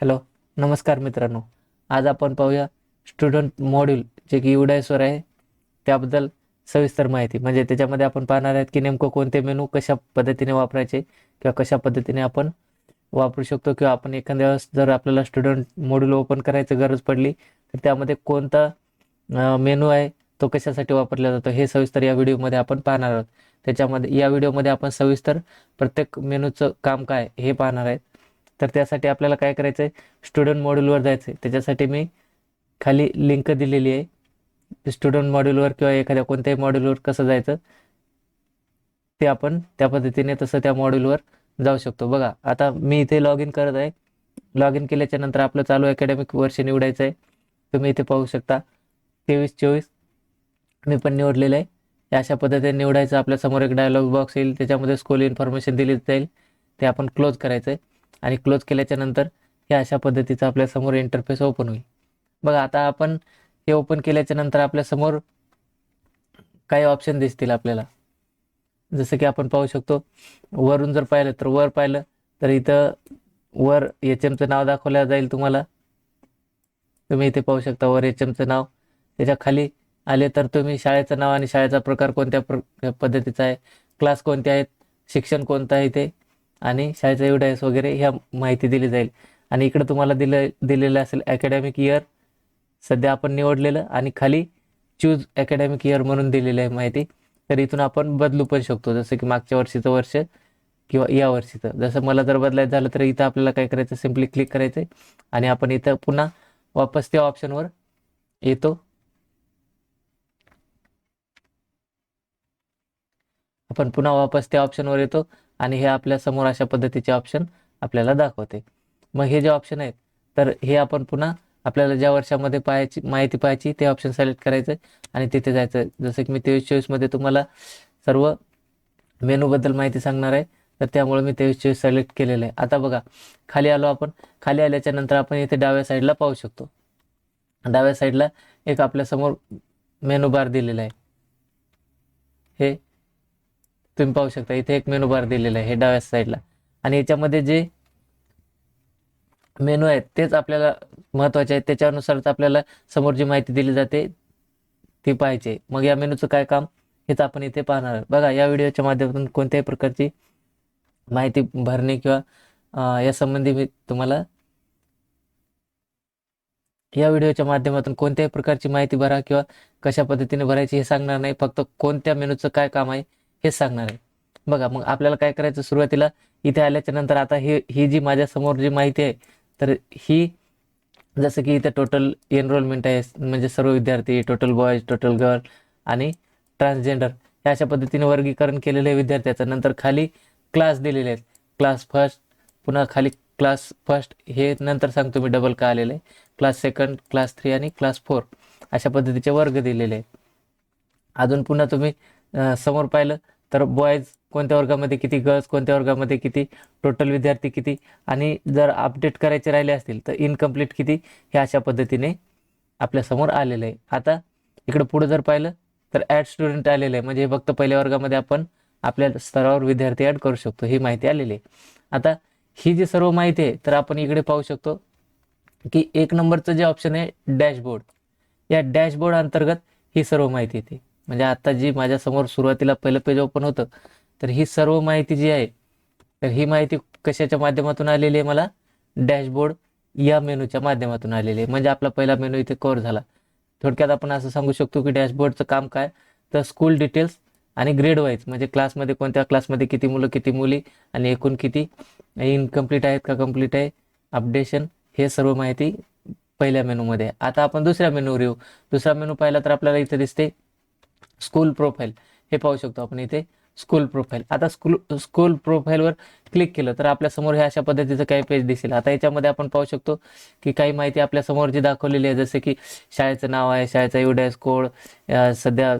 Hello, नमस्कार मित्रांनो. आज आपण पाहूया स्टुडंट मॉड्यूल जे की UDISवर आहे त्याबद्दल सविस्तर माहिती. म्हणजे त्याच्यामध्ये आपण पाहणार आहेत की नेमकं कोणते मेनू कशा पद्धतीने वापरायचे किंवा कशा पद्धतीने आपण वापरू शकतो, किंवा आपण एखाद्या वेळेस जर आपल्याला स्टुडंट मॉड्यूल ओपन करायची गरज पडली तर त्यामध्ये कोणता मेनू आहे, तो कशासाठी वापरला जातो, हे सविस्तर या व्हिडिओमध्ये आपण पाहणार आहोत. त्याच्यामध्ये या व्हिडिओमध्ये आपण सविस्तर प्रत्येक मेनूचं काम काय हे पाहणार आहेत. तर त्यासाठी आपल्याला काय करायचं आहे, स्टुडंट मॉड्यूलवर जायचं आहे. त्याच्यासाठी मी खाली लिंक दिलेली आहे. स्टुडंट मॉड्यूलवर किंवा एखाद्या कोणत्याही मॉड्यूलवर कसं जायचं ते आपण त्या पद्धतीने तसं त्या मॉड्यूलवर जाऊ शकतो. बघा, आता मी इथे लॉग इन करत आहे. लॉग इन केल्याच्या नंतर आपलं चालू अकॅडमिक वर्ष निवडायचं आहे. तुम्ही इथे पाहू शकता 23-24 मी पण निवडलेलं आहे. हे अशा पद्धतीने निवडायचं. आपल्यासमोर एक डायलॉग बॉक्स येईल, त्याच्यामध्ये स्कूल इन्फॉर्मेशन दिली जाईल. ते आपण क्लोज करायचं आहे आणि क्लोज केल्याच्या नंतर हे अशा पद्धतीचा आपल्यासमोर इंटरफेस ओपन होईल. बघा, आता आपण हे ओपन केल्याच्या नंतर आपल्यासमोर काही ऑप्शन दिसतील आपल्याला. जसं की आपण पाहू शकतो, वरून जर पाहिलं तर वर पाहिलं तर इथं वर HMचं नाव दाखवलं जाईल तुम्हाला. तुम्ही इथे पाहू शकता वर HMचं नाव. त्याच्या खाली आले तर तुम्ही शाळेचं नाव आणि शाळेचा प्रकार कोणत्या पद्धतीचा आहे, क्लास कोणते आहेत, शिक्षण कोणतं आहे ते, आणि शाळेचा UDIS वगैरे ह्या माहिती दिली जाईल. आणि इकडे तुम्हाला दिलेलं असेल अकॅडमिक इयर सध्या आपण निवडलेलं, आणि खाली चूज अकॅडमिक इयर म्हणून दिलेलं आहे माहिती. तर इथून आपण बदलू पण शकतो, जसं की मागच्या वर्षीचं वर्ष किंवा या वर्षीचं. जसं मला जर बदलायचं झालं तर इथं आपल्याला काय करायचं, सिम्पली क्लिक करायचं आहे आणि आपण इथं पुन्हा वापस त्या ऑप्शनवर येतो. आपण पुन्हा वापस त्या ऑप्शनवर येतो आणि हे आपल्या समोर अशा पद्धतीचे ऑप्शन आपल्याला दाखवते. मग हे जे ऑप्शन आहेत, तर हे आपण पुन्हा आपल्याला ज्या वर्षामध्ये माहिती पाहायची ते ऑप्शन सिलेक्ट करायचं आणि तिथे जायचं. जसं की मी 23-24 मध्ये तुम्हाला सर्व मेनूबद्दल माहिती सांगणार आहे, तर त्यामुळे मी 23-24 सिलेक्ट केलेलं आहे. आता बघा, खाली आलो आपण. खाली आल्याच्या नंतर आपण इथे डाव्या साईडला पाहू शकतो. डाव्या साईडला एक आपल्यासमोर मेनू बार दिलेला आहे. हे तुम्ही पाहू शकता, इथे एक मेनू बार दिलेला आहे हे डाव्या साईडला. आणि याच्यामध्ये जे मेनू आहेत तेच आपल्याला महत्त्वाचे आहेत. त्याच्यानुसारच आपल्याला समोर जी माहिती दिली जाते ती पाहिजे. मग या मेनूचं काय काम हेच आपण इथे पाहणार आहोत. बघा, या व्हिडिओच्या माध्यमातून कोणत्याही प्रकारची माहिती भरणे किंवा यासंबंधी मी तुम्हाला या व्हिडिओच्या माध्यमातून कोणत्याही प्रकारची माहिती भरा किंवा कशा पद्धतीने भरायची हे सांगणार नाही. फक्त कोणत्या मेनूचं काय काम आहे हेच सांगणार आहे. बघा, मग आपल्याला काय करायचं, सुरुवातीला इथे आल्याच्या नंतर आता ही जी माझ्यासमोर जी माहिती आहे, तर ही जसं की इथे टोटल एनरोलमेंट आहे, म्हणजे सर्व विद्यार्थी, टोटल बॉयज, टोटल गर्ल आणि ट्रान्सजेंडर, हे अशा पद्धतीने वर्गीकरण केलेलं आहे विद्यार्थ्याचं. नंतर खाली क्लास दिलेले आहेत, क्लास फर्स्ट, पुन्हा खाली क्लास फर्स्ट, हे नंतर सांगतो मी डबल का आलेलं आहे, क्लास सेकंड, क्लास 3 आणि क्लास 4 अशा पद्धतीचे वर्ग दिलेले आहेत. अजून पुन्हा तुम्ही समोर पाहिलं तर बॉयज कोणत्या वर्गामध्ये किती, गर्ल्स कोणत्या वर्गामध्ये किती, टोटल विद्यार्थी किती, आणि जर अपडेट करायचे राहिले असतील तर इनकम्प्लीट किती, हे अशा पद्धतीने आपल्यासमोर आलेलं आहे. आता इकडं पुढं जर पाहिलं तर ॲड स्टुडंट आलेलं आहे, म्हणजे फक्त पहिल्या वर्गामध्ये आपण आपल्या स्तरावर विद्यार्थी ॲड करू शकतो, ही माहिती आलेली आहे. आता ही जी सर्व माहिती आहे, तर आपण इकडे पाहू शकतो की 1 नंबरचं जे ऑप्शन आहे डॅशबोर्ड, या डॅशबोर्ड अंतर्गत ही सर्व माहिती येते. म्हणजे आता जी माझ्यासमोर सुरुवातीला पहिलं पेज ओपन होतं, तर ही सर्व माहिती जी आहे, तर ही माहिती कशाच्या माध्यमातून आलेली आहे, मला डॅशबोर्ड या मेनूच्या माध्यमातून आलेली आहे. म्हणजे आपला पहिला मेनू इथे कव्हर झाला. थोडक्यात आपण असं सांगू शकतो की डॅशबोर्डचं काम काय, तर स्कूल डिटेल्स आणि ग्रेड वाईज, म्हणजे क्लासमध्ये कोणत्या क्लासमध्ये किती मुलं किती मुली आणि एकूण किती, इनकम्प्लीट आहेत का कंप्लीट आहे, अपडेशन, हे सर्व माहिती पहिल्या मेनूमध्ये. आता आपण दुसऱ्या मेनूवर येऊ. दुसरा मेनू पाहिला तर आपल्याला इथे दिसते स्कूल प्रोफाईल, हे पाहू शकतो आपण इथे स्कूल प्रोफाईल. आता स्कूल प्रोफाईलवर क्लिक केलं तर आपल्यासमोर हे अशा पद्धतीचं काही पेज दिसेल. आता याच्यामध्ये आपण पाहू शकतो की काही माहिती आपल्यासमोर जी दाखवलेली आहे, जसं की शाळेचं नाव आहे, शाळेचा UDIS कोड, सध्या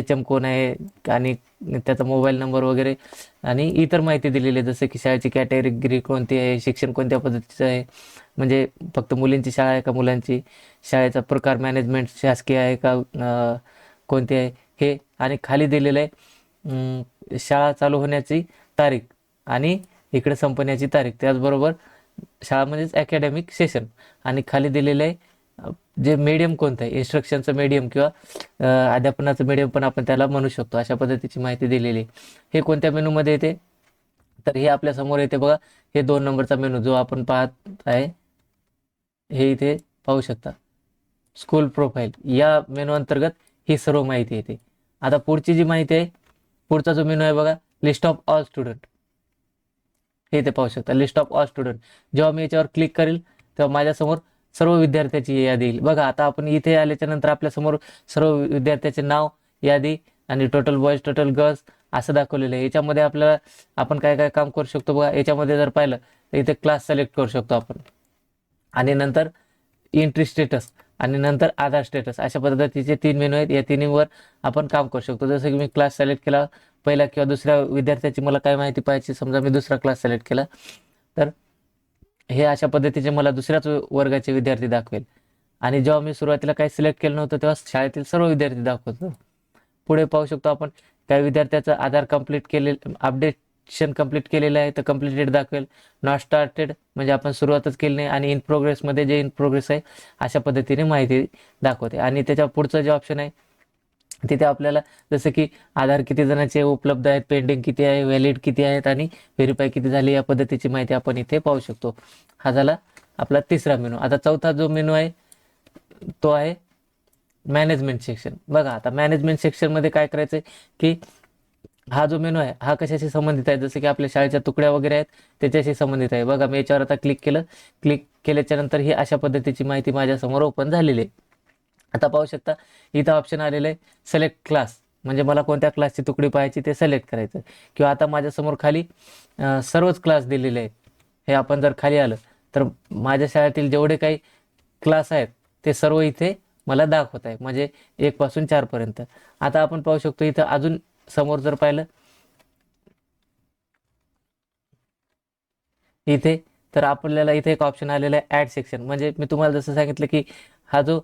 HM कोण आहे आणि त्याचा मोबाईल नंबर वगैरे, आणि इतर माहिती दिलेली आहे, जसं की शाळेची कॅटेगरी कोणती आहे, शिक्षण कोणत्या पद्धतीचं आहे, म्हणजे फक्त मुलींची शाळा आहे का मुलांची, शाळेचा प्रकार मॅनेजमेंट शासकीय आहे का कोणती आहे हे, आणि खाली दिलेलं आहे शाळा चालू होण्याची तारीख आणि इकडे संपण्याची तारीख. त्याचबरोबर शाळा म्हणजेच अकॅडमिक सेशन. आणि खाली दिलेलं आहे जे मीडियम कोणतं आहे, इन्स्ट्रक्शनचं मीडियम किंवा अध्यापनाचं मीडियम पण आपण त्याला म्हणू शकतो. अशा पद्धतीची माहिती दिलेली आहे. हे कोणत्या मेनूमध्ये येते, तर हे आपल्या समोर येते बघा. हे 2 नंबरचा मेनू जो आपण पाहत आहे, हे इथे पाहू शकता. स्कूल प्रोफाईल या मेनू अंतर्गत ही सर्व माहिती येते. आता पुढची जी माहिती आहे, पुढचा जो मेनू आहे बघा, लिस्ट ऑफ ऑल स्टुडंट. हे इथे पाहू शकता, लिस्ट ऑफ ऑल स्टुडंट. जेव्हा मी याच्यावर क्लिक करेल तेव्हा माझ्यासमोर सर्व विद्यार्थ्याची यादी येईल. बघा आता आपण इथे आल्याच्या नंतर आपल्यासमोर सर्व विद्यार्थ्याचे नाव, यादी आणि टोटल बॉयज टोटल गर्ल्स असं दाखवलेलं आहे. याच्यामध्ये आपल्याला आपण काय काय काम करू शकतो बघा. याच्यामध्ये जर पाहिलं तर इथे क्लास सिलेक्ट करू शकतो आपण, आणि नंतर एंट्री स्टेटस, आणि नंतर आधार स्टेटस. अशा पद्धतीचे 3 मेनू आहेत. या तिन्हीवर आपण काम करू शकतो. जसं की मी क्लास सिलेक्ट केला पहिला किंवा दुसऱ्या विद्यार्थ्याची मला काय माहिती पाहिजे, समजा मी दुसरा क्लास सिलेक्ट केला, तर हे अशा पद्धतीचे मला दुसऱ्याच वर्गाचे विद्यार्थी दाखवेल. आणि जेव्हा मी सुरुवातीला काही सिलेक्ट केलं नव्हतं तेव्हा शाळेतील सर्व विद्यार्थी दाखवतो. पुढे पाहू शकतो आपण त्या विद्यार्थ्याचं आधार कंप्लीट केलेलं, अपडेशन कंप्लीट केलेलं आहे तर कंप्लीटेड दाखवेल. नॉट स्टार्टेड म्हणजे आपण सुरुवातच केली नाही, आणि इन प्रोग्रेसमध्ये जे इन प्रोग्रेस आहे अशा पद्धतीने माहिती दाखवते. आणि त्याच्या पुढचं जे ऑप्शन आहे तिथे आपल्याला जसं की आधार किती जणांचे उपलब्ध आहेत, पेंडिंग किती आहे, व्हॅलिड किती आहेत आणि व्हेरीफाय किती झाली, या पद्धतीची माहिती आपण इथे पाहू शकतो. हा झाला आपला तिसरा मेनू. आता चौथा जो मेनू आहे तो आहे मॅनेजमेंट सेक्शन. बघा आता मॅनेजमेंट सेक्शनमध्ये काय करायचं आहे की हा जो मेनू आहे हा कशाशी संबंधित आहे, जसं की आपल्या शाळेच्या तुकड्या वगैरे आहेत त्याच्याशी संबंधित आहे. बघा मी याच्यावर आता क्लिक केलं. क्लिक केल्याच्या नंतर ही अशा पद्धतीची माहिती माझ्यासमोर ओपन झालेली आहे. आता पाहू शकता इथं ऑप्शन आलेलं आहे सिलेक्ट क्लास, म्हणजे मला कोणत्या क्लासची तुकडी पाहायची ते सिलेक्ट करायचं. किंवा आता माझ्यासमोर खाली सर्वच क्लास दिलेले आहेत. हे आपण जर खाली आलं तर माझ्या शाळेतील जेवढे काही क्लास आहेत ते सर्व इथे मला दाखवत आहे, म्हणजे 1 पासून 4 पर्यंत. आता आपण पाहू शकतो इथं अजून समोर जर पाहिलं इथे, तर आपल्याला इथे एक ऑप्शन आलेला आहे ॲड सेक्शन. म्हणजे मी तुम्हाला जसं सांगितलं की हा जो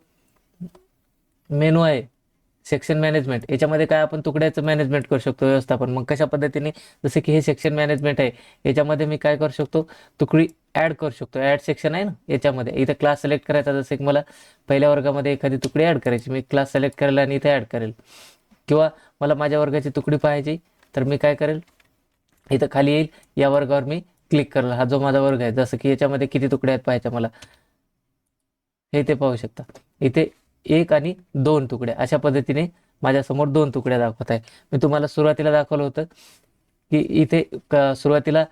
मेनू आहे सेक्शन मॅनेजमेंट, याच्यामध्ये काय आपण तुकड्याचं मॅनेजमेंट करू शकतो, व्यवस्थापन. मग कशा पद्धतीने, जसे की हे सेक्शन मॅनेजमेंट आहे याच्यामध्ये मी काय करू शकतो, तुकडी ॲड करू शकतो. ॲड सेक्शन आहे ना याच्यामध्ये, इथं क्लास सिलेक्ट करायचा. जसं की मला पहिल्या वर्गामध्ये एखादी तुकडी ॲड करायची, मी क्लास सिलेक्ट करेल आणि इथे ॲड करेल. किंवा मला माझ्या वर्गाची तुकडी पाहायची तर मी काय करेल, इथं खाली येईल, या वर्गावर मी क्लिक करेल. हा जो माझा वर्ग आहे, जसं की याच्यामध्ये किती तुकड्या आहेत पाहायच्या मला, हे ते पाहू शकता. इथे 1 आणि 2 तुकड्या अशा पद्धतीने माझ्यासमोर 2 तुकड्या दाखवत आहे. मी तुम्हाला सुरुवातीला दाखवलं होतं की इथे सुरुवातीला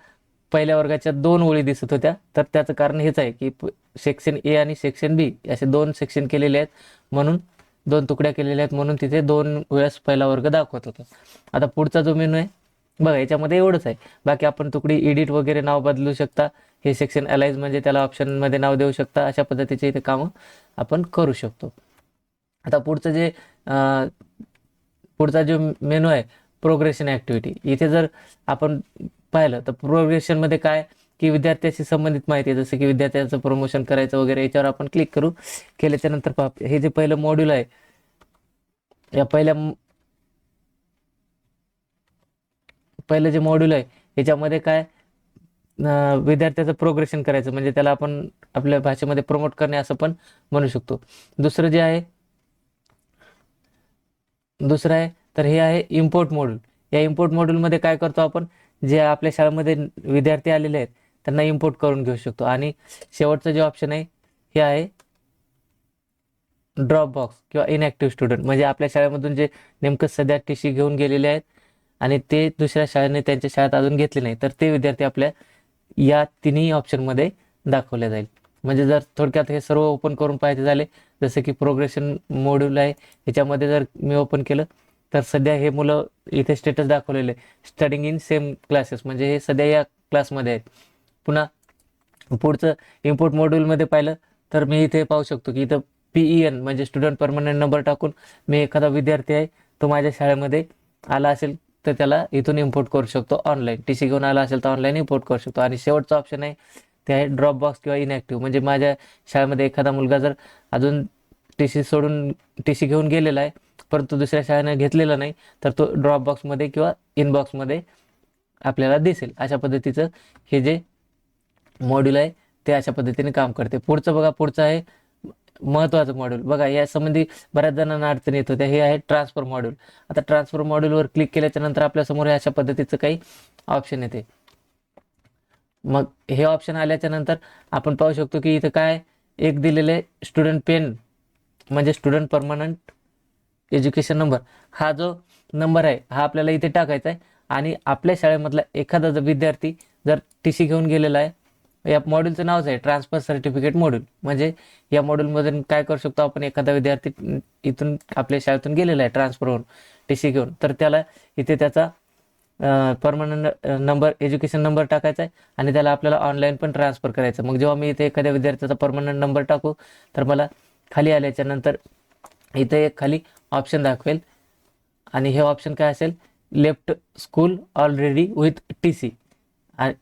पहिल्या वर्गाच्या 2 ओळी दिसत होत्या, तर त्याचं कारण हेच आहे की सेक्शन ए आणि सेक्शन बी असे 2 सेक्शन केलेले आहेत, म्हणून 2 तुकड्या केलेल्या आहेत, म्हणून तिथे 2 वेळेस पहिला वर्ग दाखवत होता. आता पुढचा जो मेनू आहे बघा, याच्यामध्ये एवढंच आहे. बाकी आपण तुकडी एडिट वगैरे नाव बदलू शकता. हे सेक्शन अलाइज म्हणजे त्याला ऑप्शनमध्ये नाव देऊ शकता. अशा पद्धतीचे इथे कामं आपण करू शकतो. आता पुढचं जे पुढचा जो मेनू आहे प्रोग्रेशन ॲक्टिव्हिटी, इथे जर आपण पाहिलं तर प्रोग्रेशनमध्ये काय की विद्यार्थ्याशी संबंधित माहिती आहे, जसं की विद्यार्थ्यांचं प्रमोशन करायचं वगैरे, याच्यावर आपण क्लिक करू. केल्याच्या नंतर पहा हे जे पहिलं मॉड्यूल आहे, या पहिलं जे मॉड्यूल आहे याच्यामध्ये काय विद्यार्थ्याचं प्रोग्रेशन करायचं, म्हणजे त्याला आपण आपल्या भाषेमध्ये प्रमोट करणे असं पण म्हणू शकतो. दुसरं जे आहे दुसरं आहे तर हे आहे इम्पोर्ट मॉड्यूल. या इम्पोर्ट मॉड्यूलमध्ये काय करतो आपण, जे आपल्या शाळेमध्ये विद्यार्थी आलेले आहेत त्यांना इम्पोर्ट करून घेऊ शकतो. आणि शेवटचं जे ऑप्शन आहे हे आहे ड्रॉप बॉक्स किंवा इनॅक्टिव्ह स्टुडंट, म्हणजे आपल्या शाळेमधून जे नेमकं सध्या टीसी घेऊन गेलेले आहेत आणि ते दुसऱ्या शाळेने त्यांच्या शाळेत अजून घेतले नाही, तर ते विद्यार्थी आपल्या या तिन्ही ऑप्शनमध्ये दाखवले जाईल. म्हणजे जर थोडक्यात हे सर्व ओपन करून पाहायचे झाले, जसं की प्रोग्रेशन मॉड्यूल आहे याच्यामध्ये जर मी ओपन केलं तर सध्या हे मुलं इथे स्टेटस दाखवलेले स्टडिंग इन सेम क्लासेस, म्हणजे हे सध्या या क्लासमध्ये आहेत. पुन्हा पुढचं इम्पोर्ट मॉड्यूलमध्ये पाहिलं तर मी इथे पाहू शकतो की इथं PEN म्हणजे स्टुडंट परमनंट नंबर टाकून मी एखादा विद्यार्थी आहे तो माझ्या शाळेमध्ये आला असेल तर त्याला इथून इम्पोर्ट करू शकतो ऑनलाईन. टीसी घेऊन आला असेल तर ऑनलाईन इम्पोर्ट करू शकतो. आणि शेवटचा ऑप्शन आहे ते आहे ड्रॉप बॉक्स किंवा इनॅक्टिव्ह, म्हणजे माझ्या शाळेमध्ये एखादा मुलगा जर अजून टीसी सोडून टीसी घेऊन गेलेला आहे परंतु दुसऱ्या शाळेने घेतलेला नाही, तर तो ड्रॉप बॉक्समध्ये किंवा इनबॉक्समध्ये आपल्याला दिसेल. अशा पद्धतीचं हे जे मॉड्यूल आहे ते अशा पद्धतीने काम करते. पुढचं बघा, पुढचं आहे महत्त्वाचं मॉड्यूल. बघा या संबंधी बऱ्याच जणांना अडचण येत होत्या. हे आहे ट्रान्सफर मॉड्यूल. आता ट्रान्सफर मॉड्यूलवर क्लिक केल्याच्या नंतर आपल्यासमोर हे अशा पद्धतीचं काही ऑप्शन येते. मग हे ऑप्शन आल्याच्या नंतर आपण पाहू शकतो की इथं काय एक दिलेले स्टुडंट पेन म्हणजे स्टुडंट परमनंट एज्युकेशन नंबर. हा जो नंबर आहे हा आपल्याला इथे टाकायचा आहे. आणि आपल्या शाळेमधला एखादा जर विद्यार्थी जर TC घेऊन गेलेला आहे, या मॉड्यूलचं नावच आहे ट्रान्सफर सर्टिफिकेट मॉड्यूल. म्हणजे या मॉड्यूलमधून काय करू शकतो आपण, एखादा विद्यार्थी इथून आपल्या शाळेतून गेलेला आहे ट्रान्सफर होऊन TC घेऊन, तर त्याला इथे त्याचा परमनंट नंबर एज्युकेशन नंबर टाकायचा आहे आणि त्याला आपल्याला ऑनलाईन पण ट्रान्सफर करायचं. मग जेव्हा मी इथे एखाद्या विद्यार्थ्याचा परमनंट नंबर टाकू तर मला खाली आल्याच्या नंतर इथे एक खाली ऑप्शन दाखवेल आणि हे ऑप्शन काय असेल, left school already with TC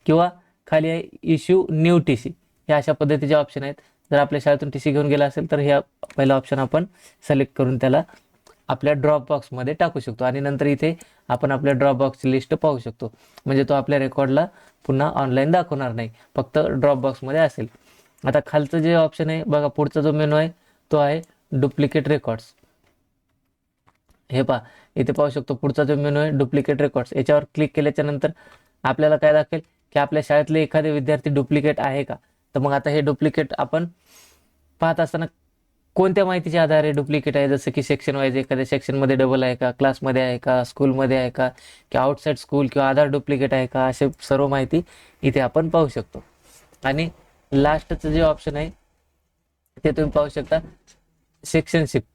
किंवा खाली आहे इश्यू न्यू TC. हे अशा पद्धतीचे ऑप्शन आहेत. जर आपल्या शाळेतून TC घेऊन गेला असेल तर ह्या पहिला ऑप्शन आपण सिलेक्ट करून त्याला आपल्या ड्रॉप बॉक्समध्ये टाकू शकतो आणि नंतर इथे आपण आपल्या ड्रॉप बॉक्सची लिस्ट पाहू शकतो. म्हणजे तो आपल्या रेकॉर्डला पुन्हा ऑनलाईन दाखवणार नाही, फक्त ड्रॉप बॉक्समध्ये असेल. आता खालचं जे ऑप्शन आहे बघा, पुढचा जो मेनू आहे तो आहे डुप्लिकेट रेकॉर्ड्स. हे पहा, इथे पाहू शकतो पुढचा जो मेनू आहे डुप्लिकेट रेकॉर्ड्स. याच्यावर क्लिक केल्याच्या नंतर आपल्याला काय दाखवेल की आपल्या शाळेतले एखादे विद्यार्थी डुप्लिकेट आहे का. तर मग आता हे डुप्लिकेट आपण पाहत असताना कोणत्या माहितीच्या आधारे डुप्लिकेट आहे, जसं की सेक्शन वाईज एखाद्या सेक्शनमध्ये डबल आहे का, क्लासमध्ये आहे का, स्कूलमध्ये आहे का, की आउटसाईड स्कूल किंवा आधार डुप्लिकेट आहे का, असे सर्व माहिती इथे आपण पाहू शकतो. आणि लास्टचं जे ऑप्शन आहे ते तुम्ही पाहू शकता सेक्शन शिफ्ट.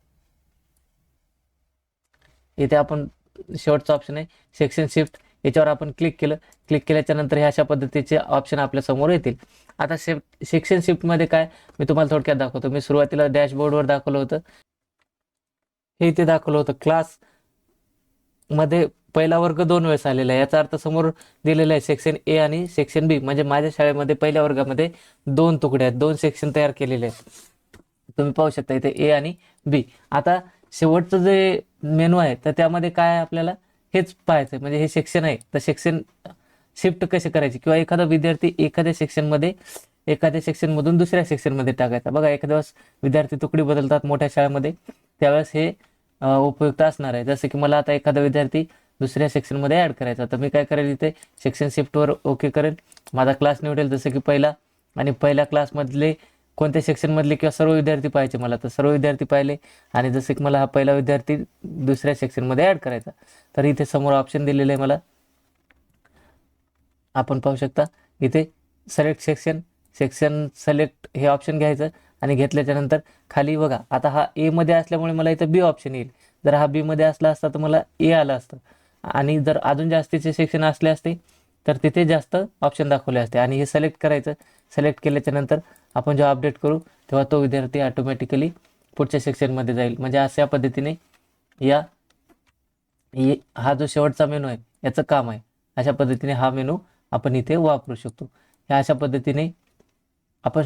इथे आपण शेवटचा ऑप्शन आहे सेक्शन शिफ्ट. याच्यावर आपण क्लिक केल्याच्या नंतर हे अशा पद्धतीचे ऑप्शन आपल्या समोर येतील. आता सेक्शन शिफ्टमध्ये काय मी तुम्हाला थोडक्यात दाखवतो. मी सुरुवातीला डॅशबोर्डवर दाखवलं होतं, हे इथे दाखवलं होतं क्लासमध्ये पहिला वर्ग 2 वेळेस आलेला आहे. याचा अर्थ समोर दिलेला आहे सेक्शन A आणि सेक्शन B. म्हणजे माझ्या शाळेमध्ये पहिल्या वर्गामध्ये 2 तुकडे आहेत, 2 सेक्शन तयार केलेले आहेत. तुम्ही पाहू शकता इथे A आणि B. आता शेवटचं जे मेनू आहे तर त्यामध्ये काय आपल्याला हेच पाहायचं आहे. म्हणजे हे सेक्शन आहे तर सेक्शन शिफ्ट कसे करायचे किंवा एखादा विद्यार्थी एखाद्या सेक्शनमधून दुसऱ्या सेक्शनमध्ये टाकायचा. बघा एखाद्या वेळेस विद्यार्थी तुकडी बदलतात मोठ्या शाळेमध्ये, त्यावेळेस हे उपयुक्त असणार आहे. जसं की मला आता एखादा विद्यार्थी दुसऱ्या सेक्शनमध्ये ॲड करायचा, तर मी काय करेल इथे सेक्शन शिफ्टवर ओके करेल. माझा क्लास निवडेल जसं की पहिला, आणि पहिल्या क्लासमधले कोणत्या सेक्शनमधले किंवा सर्व विद्यार्थी पाहायचे मला, तर सर्व विद्यार्थी पाहिले. आणि जसं की मला हा पहिला विद्यार्थी दुसऱ्या सेक्शनमध्ये ॲड करायचा, तर इथे समोर ऑप्शन दिलेलं आहे मला. आपण पाहू शकता इथे सिलेक्ट सेक्शन सिलेक्ट हे ऑप्शन घ्यायचं आणि घेतल्याच्या नंतर खाली बघा, आता हा A मध्ये असल्यामुळे मला इथं B ऑप्शन येईल. जर हा B मध्ये असला असता तर मला A आलं असतं. आणि जर अजून जास्तीचे सेक्शन असले असते तर तिथे जास्त ऑप्शन दाखवले असते. आणि हे सिलेक्ट करायचं. सिलेक्ट केल्याच्या नंतर आपण जेव्हा अपडेट करू तेव्हा तो विद्यार्थी ऑटोमॅटिकली पुढच्या सेक्शनमध्ये जाईल. म्हणजे अशा पद्धतीने हा जो शेवटचा मेनू आहे याचं काम आहे. अशा पद्धतीने हा मेनू आपण इथे वापरू शकतो. ह्या अशा पद्धतीने आपण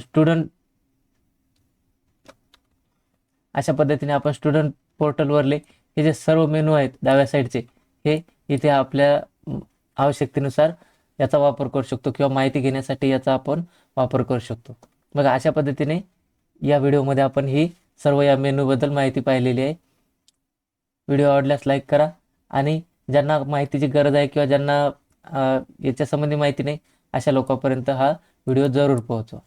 स्टुडंट पोर्टलवरले हे जे सर्व मेनू आहेत डाव्या साईडचे, हे इथे आपल्या आवश्यकतेनुसार याचा वापर करू शकतो किंवा माहिती घेण्यासाठी याचा आपण वापर करू शकतो. बघा अशा पद्धतीने या व्हिडिओमध्ये आपण ही सर्व या मेनूबद्दल माहिती पाहिलेली आहे. व्हिडिओ आवडल्यास लाईक करा आणि ज्यांना माहितीची गरज आहे किंवा ज्यांना याच्या संबंधी माहिती नाही अशा लोकांपर्यंत हा व्हिडिओ जरूर पोहोचवा.